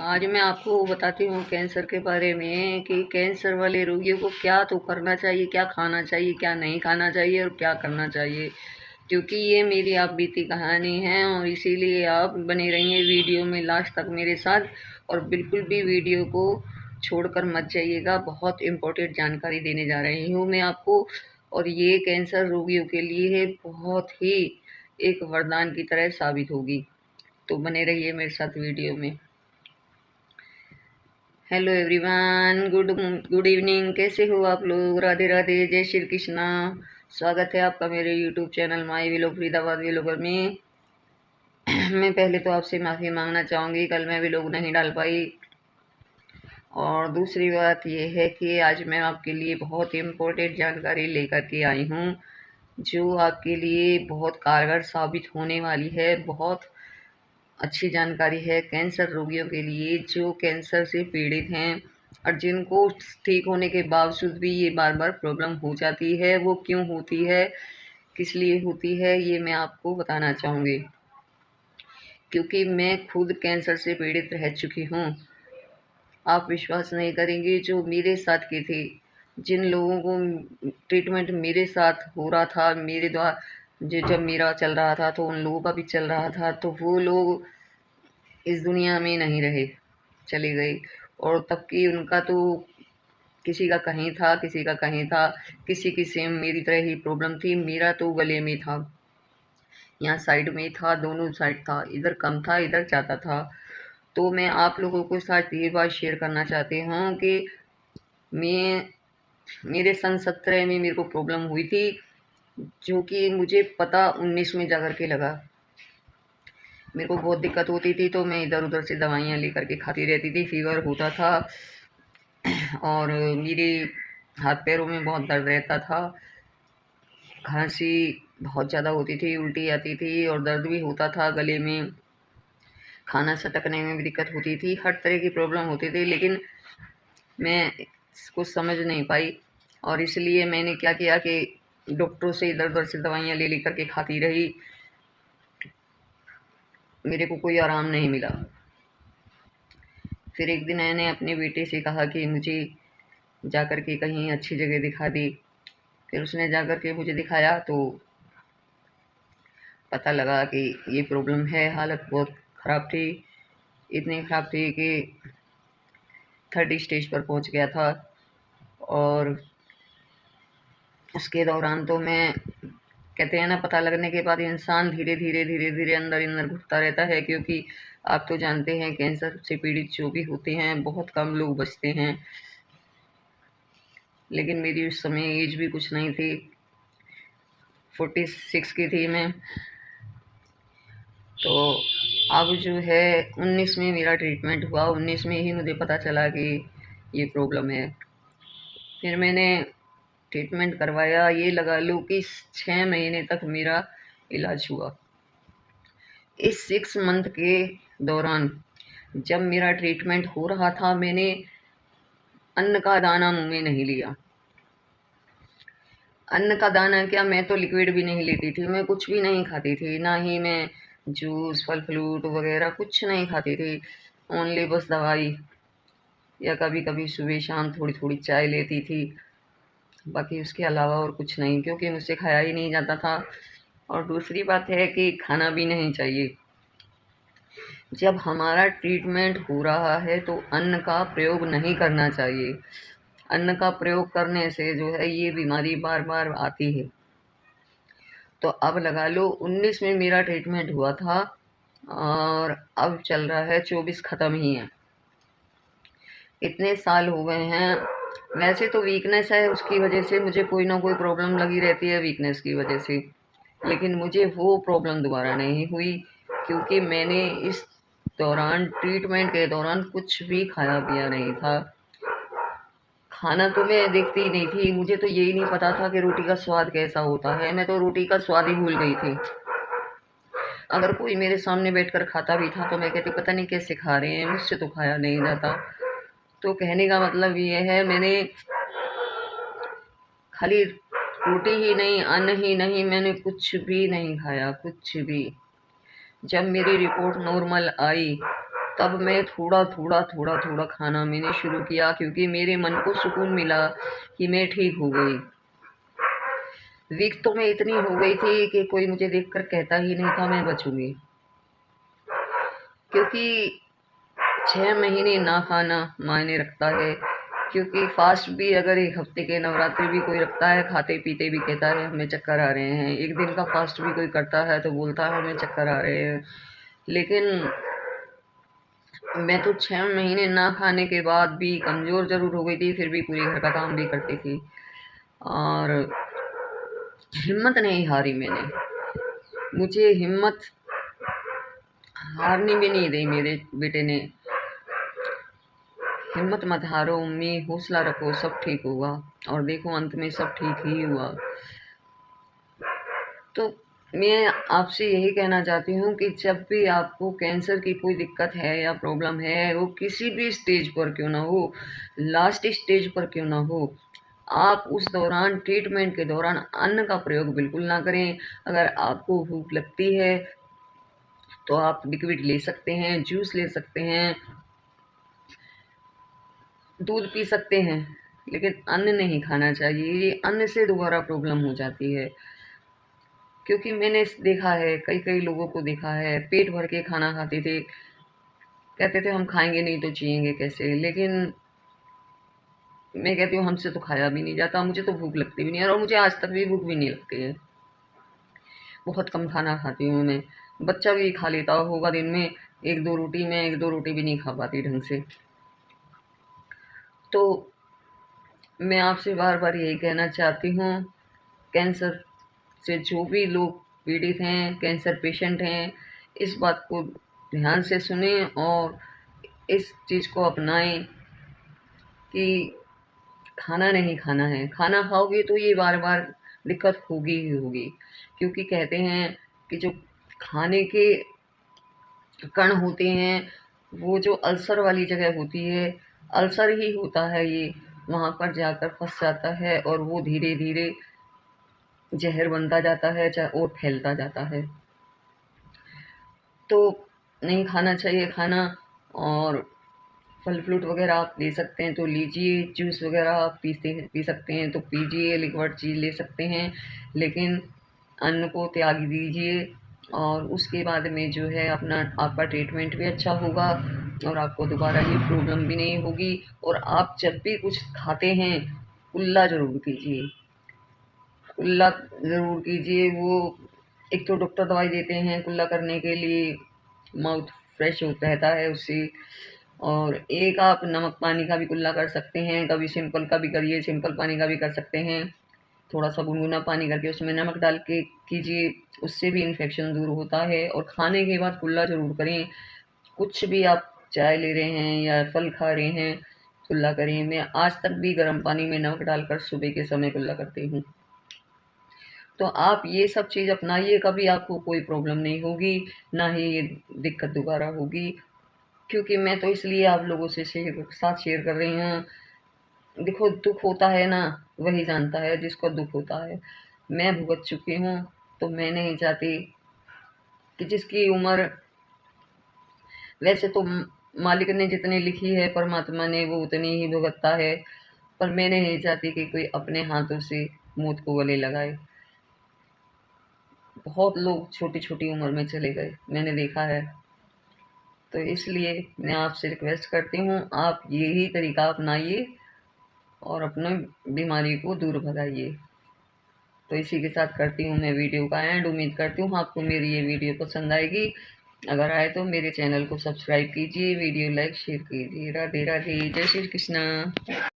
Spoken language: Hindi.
आज मैं आपको बताती हूँ कैंसर के बारे में कि कैंसर वाले रोगियों को क्या तो करना चाहिए, क्या खाना चाहिए, क्या नहीं खाना चाहिए और क्या करना चाहिए। क्योंकि ये मेरी आप बीती कहानी है और इसीलिए आप बने रहिए वीडियो में लास्ट तक मेरे साथ, और बिल्कुल भी वीडियो को छोड़कर मत जाइएगा। बहुत इम्पोर्टेंट जानकारी देने जा रही हूँ मैं आपको, और ये कैंसर रोगियों के लिए बहुत ही एक वरदान की तरह साबित होगी। तो बने रहिए मेरे साथ वीडियो में। Hello everyone, good evening. कैसे हो आप लोग? राधे राधे, जय श्री कृष्णा। स्वागत है आपका मेरे YouTube channel my विलोग Faridabad vlogger में। मैं पहले तो आपसे माफ़ी मांगना चाहूँगी, कल मैं व्लॉग नहीं डाल पाई। और दूसरी बात यह है कि आज मैं आपके लिए बहुत इम्पोर्टेंट जानकारी लेकर के आई हूँ, जो आपके लिए बहुत कारगर साबित होने वाली है। बहुत अच्छी जानकारी है कैंसर रोगियों के लिए, जो कैंसर से पीड़ित हैं और जिनको ठीक होने के बावजूद भी ये बार बार प्रॉब्लम हो जाती है। वो क्यों होती है, किस लिए होती है, ये मैं आपको बताना चाहूँगी, क्योंकि मैं खुद कैंसर से पीड़ित रह चुकी हूँ। आप विश्वास नहीं करेंगे, जो मेरे साथ के थे, जिन लोगों को ट्रीटमेंट मेरे साथ हो रहा था, मेरे द्वारा जो जब मेरा चल रहा था तो उन लोगों का भी चल रहा था, तो वो लोग इस दुनिया में नहीं रहे, चले गए। और तब की उनका तो किसी का कहीं था, किसी का कहीं था, किसी की सेम मेरी तरह ही प्रॉब्लम थी। मेरा तो गले में था, यहाँ साइड में था, दोनों साइड था, इधर कम था, इधर ज़्यादा था। तो मैं आप लोगों को साथ ये बात शेयर करना चाहती हूँ कि मैं मेरे सन 17 में मेरे को प्रॉब्लम हुई थी, जो कि मुझे पता 19 में जा कर के लगा। मेरे को बहुत दिक्कत होती थी, तो मैं इधर उधर से दवाइयाँ लेकर के खाती रहती थी। फीवर होता था और मेरे हाथ पैरों में बहुत दर्द रहता था, खांसी बहुत ज़्यादा होती थी, उल्टी आती थी और दर्द भी होता था गले में। खाना सटकने में भी दिक्कत होती थी, हर तरह की प्रॉब्लम होती थी, लेकिन मैं इसको समझ नहीं पाई। और इसलिए मैंने क्या किया कि डॉक्टरों से इधर उधर से दवाइयाँ ले लेकर के खाती रही। मेरे को कोई आराम नहीं मिला। फिर एक दिन मैंने अपने बेटे से कहा कि मुझे जाकर के कहीं अच्छी जगह दिखा दी। फिर उसने जाकर के मुझे दिखाया तो पता लगा कि ये प्रॉब्लम है। हालत बहुत ख़राब थी, इतनी ख़राब थी कि 3rd स्टेज पर पहुंच गया था। और उसके दौरान तो मैं, कहते हैं ना, पता लगने के बाद इंसान धीरे धीरे धीरे धीरे अंदर अंदर घुटता रहता है, क्योंकि आप तो जानते हैं कैंसर से पीड़ित जो भी होते हैं बहुत कम लोग बचते हैं। लेकिन मेरी उस समय एज भी कुछ नहीं थी, 46 की थी मैं। तो अब जो है 19 में मेरा ट्रीटमेंट हुआ, 19 में ही मुझे पता चला कि ये प्रॉब्लम है। फिर मैंने ट्रीटमेंट करवाया, ये लगा लो कि 6 महीने तक मेरा इलाज हुआ। इस 6 मंथ के दौरान जब मेरा ट्रीटमेंट हो रहा था, मैंने अन्न का दाना मुंह में नहीं लिया। अन्न का दाना क्या, मैं तो लिक्विड भी नहीं लेती थी, मैं कुछ भी नहीं खाती थी, ना ही मैं जूस फल फ्रूट वगैरह कुछ नहीं खाती थी। ओनली बस दवाई, या कभी कभी सुबह शाम थोड़ी थोड़ी चाय लेती थी, बाकी उसके अलावा और कुछ नहीं, क्योंकि मुझसे खाया ही नहीं जाता था। और दूसरी बात है कि खाना भी नहीं चाहिए। जब हमारा ट्रीटमेंट हो रहा है तो अन्न का प्रयोग नहीं करना चाहिए। अन्न का प्रयोग करने से जो है ये बीमारी बार बार आती है। तो अब लगा लो 19 में मेरा ट्रीटमेंट हुआ था और अब चल रहा है 24, ख़त्म ही है। इतने साल हो गए हैं। वैसे तो वीकनेस है, उसकी वजह से मुझे कोई ना कोई प्रॉब्लम लगी रहती है, वीकनेस की वजह से। लेकिन मुझे वो प्रॉब्लम दोबारा नहीं हुई, क्योंकि मैंने इस दौरान, ट्रीटमेंट के दौरान, कुछ भी खाया पिया नहीं था। खाना तो मैं देखती ही नहीं थी, मुझे तो यही नहीं पता था कि रोटी का स्वाद कैसा होता है। मैं तो रोटी का स्वाद ही भूल गई थी। अगर कोई मेरे सामने बैठकर खाता भी था तो मैं कहती पता नहीं कैसे खा रहे हैं, मुझसे तो खाया नहीं जाता। तो कहने का मतलब ये है, मैंने खाली रोटी ही नहीं, अन्न ही नहीं, मैंने कुछ भी नहीं खाया, कुछ भी। जब मेरी रिपोर्ट नॉर्मल आई तब मैं थोड़ा थोड़ा थोड़ा थोड़ा खाना मैंने शुरू किया, क्योंकि मेरे मन को सुकून मिला कि मैं ठीक हो गई। वीक तो मैं इतनी हो गई थी कि कोई मुझे देखकर कहता ही नहीं था मैं बचूंगी, क्योंकि 6 महीने ना खाना मायने रखता है। क्योंकि फास्ट भी अगर एक हफ्ते के नवरात्रि भी कोई रखता है, खाते पीते भी कहता है हमें चक्कर आ रहे हैं। एक दिन का फास्ट भी कोई करता है तो बोलता है हमें चक्कर आ रहे हैं। लेकिन मैं तो 6 महीने ना खाने के बाद भी कमज़ोर ज़रूर हो गई थी, फिर भी पूरी घर का काम भी करती थी और हिम्मत नहीं हारी मैंने। मुझे हिम्मत हारने भी नहीं दी मेरे बेटे ने। हिम्मत मत हारो मम्मी, हौसला रखो, सब ठीक होगा। और देखो अंत में सब ठीक ही हुआ। तो मैं आपसे यही कहना चाहती हूँ कि जब भी आपको कैंसर की कोई दिक्कत है या प्रॉब्लम है, वो किसी भी स्टेज पर क्यों ना हो, लास्ट स्टेज पर क्यों ना हो, आप उस दौरान ट्रीटमेंट के दौरान अन्न का प्रयोग बिल्कुल ना करें। अगर आपको भूख लगती है तो आप लिक्विड ले सकते हैं, जूस ले सकते हैं, दूध पी सकते हैं, लेकिन अन्न नहीं खाना चाहिए। ये अन्न से दोबारा प्रॉब्लम हो जाती है। क्योंकि मैंने देखा है, कई कई लोगों को देखा है, पेट भर के खाना खाते थे, कहते थे हम खाएंगे नहीं तो जिएंगे कैसे। लेकिन मैं कहती हूँ हमसे तो खाया भी नहीं जाता, मुझे तो भूख लगती भी नहीं है और मुझे आज तक भी भूख भी नहीं लगती है। बहुत कम खाना खाती हूँ मैं। बच्चा भी खा लेता होगा दिन में 1-2 रोटी, मैं 1-2 रोटी भी नहीं खा पाती ढंग से। तो मैं आपसे बार बार यही कहना चाहती हूँ, कैंसर से जो भी लोग पीड़ित हैं, कैंसर पेशेंट हैं, इस बात को ध्यान से सुने और इस चीज़ को अपनाएं कि खाना नहीं खाना है। खाना खाओगे तो ये बार बार दिक्कत होगी ही होगी। क्योंकि कहते हैं कि जो खाने के कण होते हैं, वो जो अल्सर वाली जगह होती है, अल्सर ही होता है ये, वहाँ पर जाकर फंस जाता है और वो धीरे धीरे जहर बनता जाता है और फैलता जाता है। तो नहीं खाना चाहिए खाना। और फल फ्रूट वगैरह आप ले सकते हैं तो लीजिए, जूस वगैरह आप पी सकते हैं तो पीजिए, लिक्विड चीज़ ले सकते हैं, लेकिन अन्न को त्याग दीजिए। और उसके बाद में जो है अपना आपका ट्रीटमेंट भी अच्छा होगा और आपको दोबारा ये प्रॉब्लम भी नहीं होगी। और आप जब भी कुछ खाते हैं कुल्ला ज़रूर कीजिए, कुल्ला ज़रूर कीजिए। वो एक तो डॉक्टर दवाई देते हैं कुल्ला करने के लिए, माउथ फ्रेश होता रहता है उससे। और एक आप नमक पानी का भी कुल्ला कर सकते हैं, कभी सिंपल का भी करिए, सिंपल पानी का भी कर सकते हैं। थोड़ा सा गुनगुना पानी करके उसमें नमक डाल के कीजिए, उससे भी इन्फेक्शन दूर होता है। और खाने के बाद कुल्ला ज़रूर करें। कुछ भी आप चाय ले रहे हैं या फल खा रहे हैं, कुल्ला करें। मैं आज तक भी गर्म पानी में नमक डालकर सुबह के समय कुल्ला करती हूँ। तो आप ये सब चीज़ अपनाइए, कभी आपको कोई प्रॉब्लम नहीं होगी, ना ही ये दिक्कत दोबारा होगी। क्योंकि मैं तो इसलिए आप लोगों से शेयर कर रही हूँ। देखो दुख होता है ना, वही जानता है जिसको दुख होता है। मैं भुगत चुकी हूँ, तो मैं नहीं चाहती कि जिसकी उम्र, वैसे तो मालिक ने जितनी लिखी है परमात्मा ने वो उतनी ही भुगतता है, पर मैं नहीं चाहती कि कोई अपने हाथों से मौत को गले लगाए। बहुत लोग छोटी छोटी उम्र में चले गए, मैंने देखा है। तो इसलिए मैं आपसे रिक्वेस्ट करती हूँ आप यही तरीका अपनाइए और अपने बीमारी को दूर भगाइए। तो इसी के साथ करती हूँ मैं वीडियो का एंड। उम्मीद करती हूँ आपको मेरी ये वीडियो पसंद आएगी। अगर आए तो मेरे चैनल को सब्सक्राइब कीजिए, वीडियो लाइक शेयर कीजिए। राधे राधे, जय श्री कृष्णा।